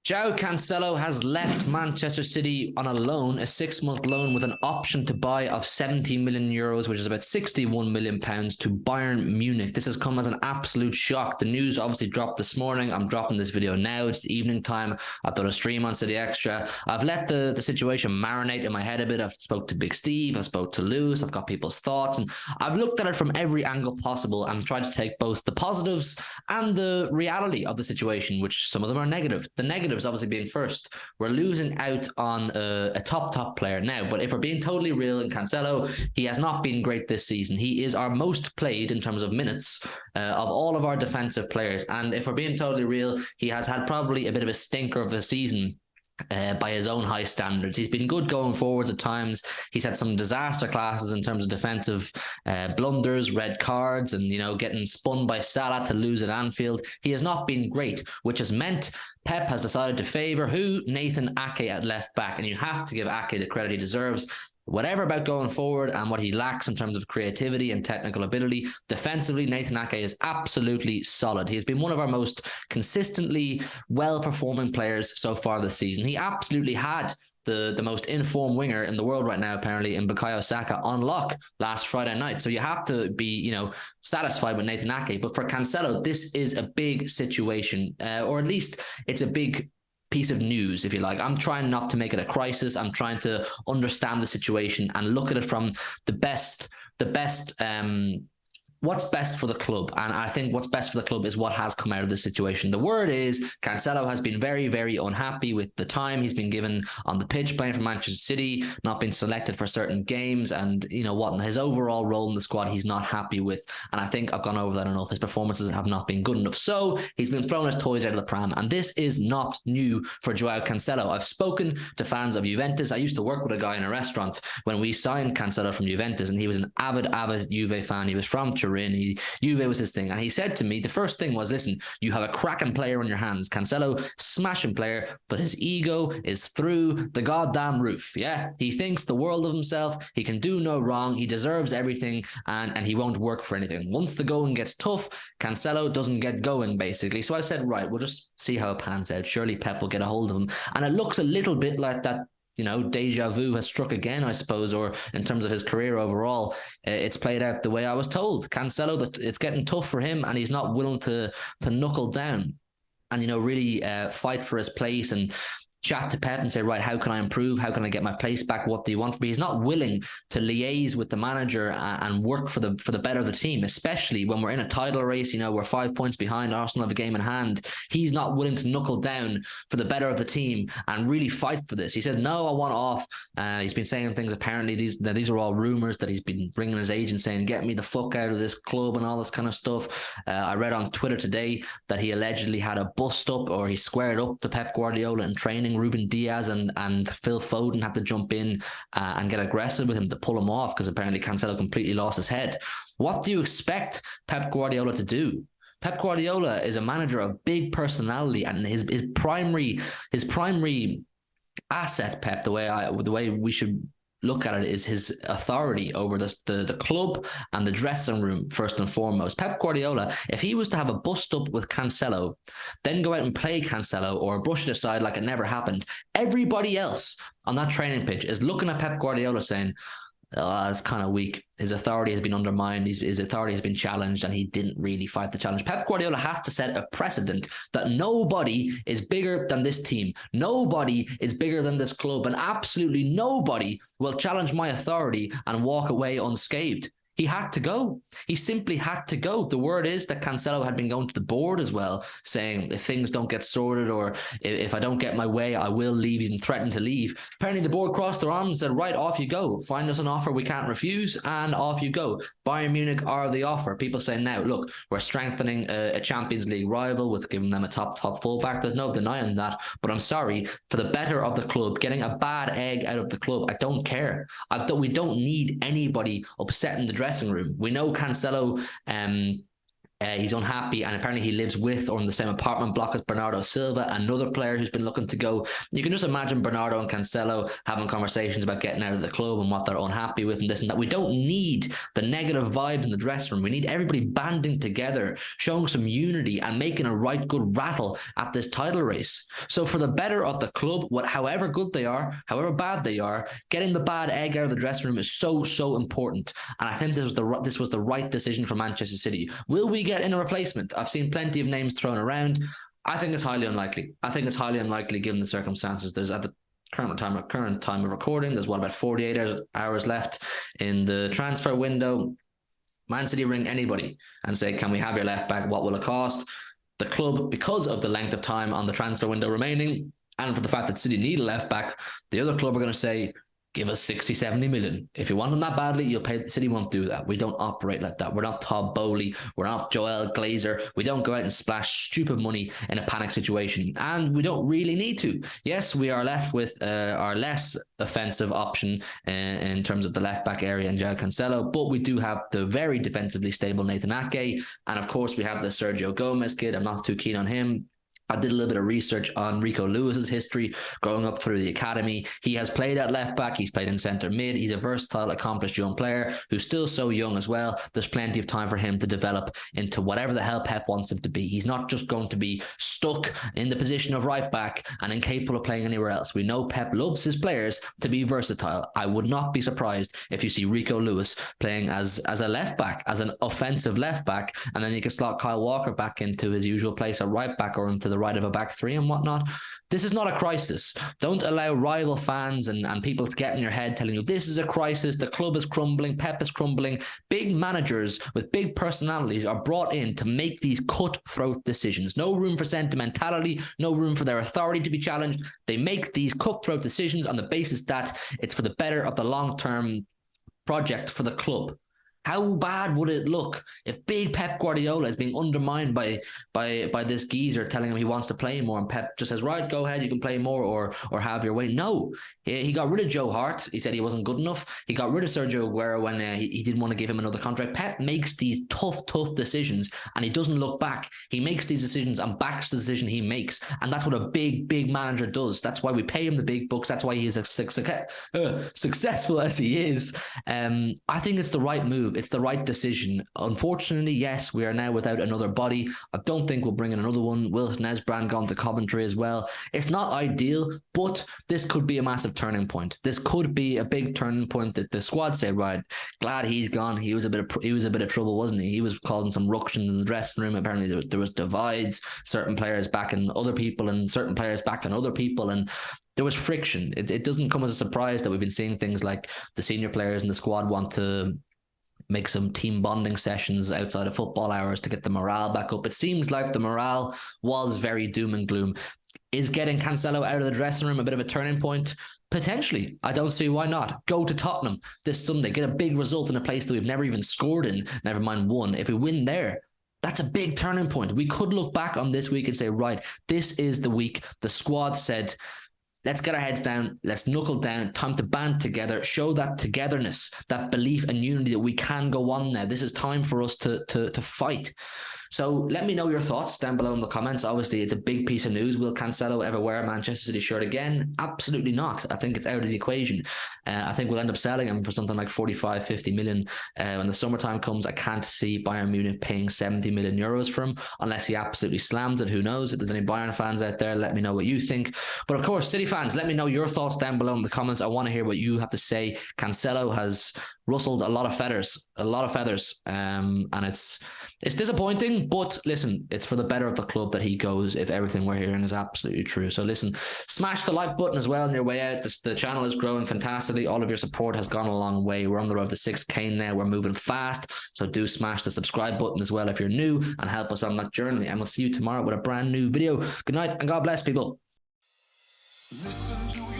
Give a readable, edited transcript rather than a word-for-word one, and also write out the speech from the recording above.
Joao Cancelo has left Manchester City on a loan, a 6-month loan with an option to buy of 70 million euros, which is about 61 million pounds, to Bayern Munich. This has come as an absolute shock. The news obviously dropped this morning. I'm dropping this video now. It's the evening time. I've done a stream on City Extra. I've let the situation marinate in my head a bit. I've spoke to Big Steve. I've spoke to Lewis. I've got people's thoughts, and I've looked at it from every angle possible and tried to take both the positives and the reality of the situation, which some of them are negative. The negatives obviously being first, we're losing out on a top player now. But if we're being totally real, in Cancelo, he has not been great this season. He is our most played in terms of minutes of all of our defensive players. And if we're being totally real, he has had probably a bit of a stinker of a season by his own high standards. He's been good going forwards at times. He's had some disaster classes in terms of defensive blunders, red cards, and getting spun by Salah to lose at Anfield. He has not been great, which has meant Pep has decided to favour Nathan Ake at left back, and you have to give Ake the credit he deserves. Whatever about going forward and what he lacks in terms of creativity and technical ability, defensively, Nathan Ake is absolutely solid. He's been one of our most consistently well-performing players so far this season. He absolutely had the most informed winger in the world right now, apparently, in Bukayo Saka on lock last Friday night. So you have to be, satisfied with Nathan Ake. But for Cancelo, this is a big situation, or at least it's a big piece of news, if you like. I'm trying not to make it a crisis. I'm trying to understand the situation and look at it from what's best for the club. And I think what's best for the club is what has come out of this situation. The word is Cancelo has been very, very unhappy with the time he's been given on the pitch playing for Manchester City, not been selected for certain games, and his overall role in the squad he's not happy with. And I think I've gone over that enough. His performances have not been good enough. So he's been throwing his toys out of the pram. And this is not new for Joao Cancelo. I've spoken to fans of Juventus. I used to work with a guy in a restaurant when we signed Cancelo from Juventus, and he was an avid Juve fan. He was from Turin. Juve was his thing, and he said to me, the first thing was, listen, you have a cracking player on your hands. Cancelo, smashing player, but his ego is through the goddamn roof. Yeah, he thinks the world of himself. He can do no wrong. He deserves everything, and he won't work for anything. Once the going gets tough, Cancelo doesn't get going, basically. So I said, right, we'll just see how it pans out. Surely Pep will get a hold of him. And it looks a little bit like that deja vu has struck again, I suppose, or in terms of his career overall, it's played out the way I was told. Cancelo, that it's getting tough for him, and he's not willing to knuckle down and, really fight for his place and chat to Pep and say, right, how can I improve? How can I get my place back? What do you want from me? He's not willing to liaise with the manager and work for the better of the team, especially when we're in a title race. We're 5 points behind. Arsenal have a game in hand. He's not willing to knuckle down for the better of the team and really fight for this. He says, no, I want off. He's been saying things, apparently these are all rumours, that he's been bringing his agent saying, get me the fuck out of this club and all this kind of stuff. I read on Twitter today that he allegedly had a bust up, or he squared up to Pep Guardiola in training. Ruben Diaz and Phil Foden had to jump in and get aggressive with him to pull him off, because apparently Cancelo completely lost his head. What do you expect Pep Guardiola to do? Pep Guardiola is a manager of big personality, and his primary asset, Pep, the way we should look at it, is his authority over the club and the dressing room, first and foremost. Pep Guardiola, if he was to have a bust up with Cancelo, then go out and play Cancelo or brush it aside like it never happened, everybody else on that training pitch is looking at Pep Guardiola saying, oh, that's kind of weak. His authority has been undermined. His authority has been challenged, and he didn't really fight the challenge. Pep Guardiola has to set a precedent that nobody is bigger than this team. Nobody is bigger than this club, and absolutely nobody will challenge my authority and walk away unscathed. He had to go. He simply had to go. The word is that Cancelo had been going to the board as well, saying if things don't get sorted, or if I don't get my way, I will leave. He threatened to leave. Apparently the board crossed their arms and said, right, off you go. Find us an offer we can't refuse, and off you go. Bayern Munich are the offer. People say now, look, we're strengthening a Champions League rival with giving them a top fullback. There's no denying that. But I'm sorry, for the better of the club, getting a bad egg out of the club, I don't care. We don't need anybody upsetting the dressing room. We know Cancelo He's unhappy, and apparently he lives with or in the same apartment block as Bernardo Silva, another player who's been looking to go. You can just imagine Bernardo and Cancelo having conversations about getting out of the club and what they're unhappy with and this and that. We don't need the negative vibes in the dressing room. We need everybody banding together, showing some unity and making a right good rattle at this title race. So for the better of the club, however good they are, however bad they are, getting the bad egg out of the dressing room is so important. And I think this was the right decision for Manchester City. Will we get in a replacement? I've seen plenty of names thrown around. I think it's highly unlikely. Given the circumstances. There's at the current time of recording, there's about 48 hours left in the transfer window. Man City ring anybody and say, can we have your left back? What will it cost? The club, because of the length of time on the transfer window remaining, and for the fact that City need a left back, the other club are going to say, give us 60, 70 million. If you want them that badly, you'll pay. City won't do that. We don't operate like that. We're not Todd Bowley. We're not Joel Glazer. We don't go out and splash stupid money in a panic situation. And we don't really need to. Yes, we are left with our less offensive option in terms of the left-back area and Joao Cancelo, but we do have the very defensively stable Nathan Ake. And of course, we have the Sergio Gomez kid. I'm not too keen on him. I did a little bit of research on Rico Lewis's history growing up through the academy. He has played at left back. He's played in centre mid. He's a versatile, accomplished young player who's still so young as well. There's plenty of time for him to develop into whatever the hell Pep wants him to be. He's not just going to be stuck in the position of right back and incapable of playing anywhere else. We know Pep loves his players to be versatile. I would not be surprised if you see Rico Lewis playing as a left back, as an offensive left back, and then you can slot Kyle Walker back into his usual place at right back or into the right of a back three and whatnot. This is not a crisis. Don't allow rival fans and people to get in your head telling you this is a crisis, the club is crumbling, Pep is crumbling. Big managers with big personalities are brought in to make these cutthroat decisions. No room for sentimentality, no room for their authority to be challenged. They make these cutthroat decisions on the basis that it's for the better of the long-term project for the club. How bad would it look if big Pep Guardiola is being undermined by this geezer telling him he wants to play more, and Pep just says, right, go ahead, you can play more or have your way? No. He got rid of Joe Hart. He said he wasn't good enough. He got rid of Sergio Aguero when he didn't want to give him another contract. Pep makes these tough decisions and he doesn't look back. He makes these decisions and backs the decision he makes. And that's what a big manager does. That's why we pay him the big bucks. That's why he is as successful as he is. I think it's the right move. It's the right decision. Unfortunately, yes, we are now without another body. I don't think we'll bring in another one. Will Nesbrand gone to Coventry as well. It's not ideal, but this could be a massive turning point. This could be a big turning point that the squad say, right, glad he's gone. He was a bit of trouble, wasn't he? He was causing some ructions in the dressing room. Apparently there was divides, certain players backing other people and certain players backing other people, and there was friction. It doesn't come as a surprise that we've been seeing things like the senior players in the squad want to make some team bonding sessions outside of football hours to get the morale back up. It seems like the morale was very doom and gloom. Is getting Cancelo out of the dressing room a bit of a turning point? Potentially. I don't see why not. Go to Tottenham this Sunday, get a big result in a place that we've never even scored in, never mind won. If we win there, that's a big turning point. We could look back on this week and say, right, this is the week the squad said, let's get our heads down. Let's knuckle down. Time to band together. Show that togetherness, that belief and unity that we can go on now. This is time for us to fight. So let me know your thoughts down below in the comments. Obviously, it's a big piece of news. Will Cancelo ever wear a Manchester City shirt again? Absolutely not. I think it's out of the equation. I think we'll end up selling him for something like 45, 50 million. When the summertime comes, I can't see Bayern Munich paying 70 million euros for him unless he absolutely slams it. Who knows? If there's any Bayern fans out there, let me know what you think. But of course, City fans, let me know your thoughts down below in the comments. I want to hear what you have to say. Cancelo has rustled a lot of feathers, and it's disappointing, but listen, it's for the better of the club that he goes if everything we're hearing is absolutely true. So listen, smash the like button as well on your way out. The channel is growing fantastically. All of your support has gone a long way. We're on the road to 6K now. We're moving fast, so do smash the subscribe button as well if you're new and help us on that journey, and we'll see you tomorrow with a brand new video. Good night and God bless, people. Listen to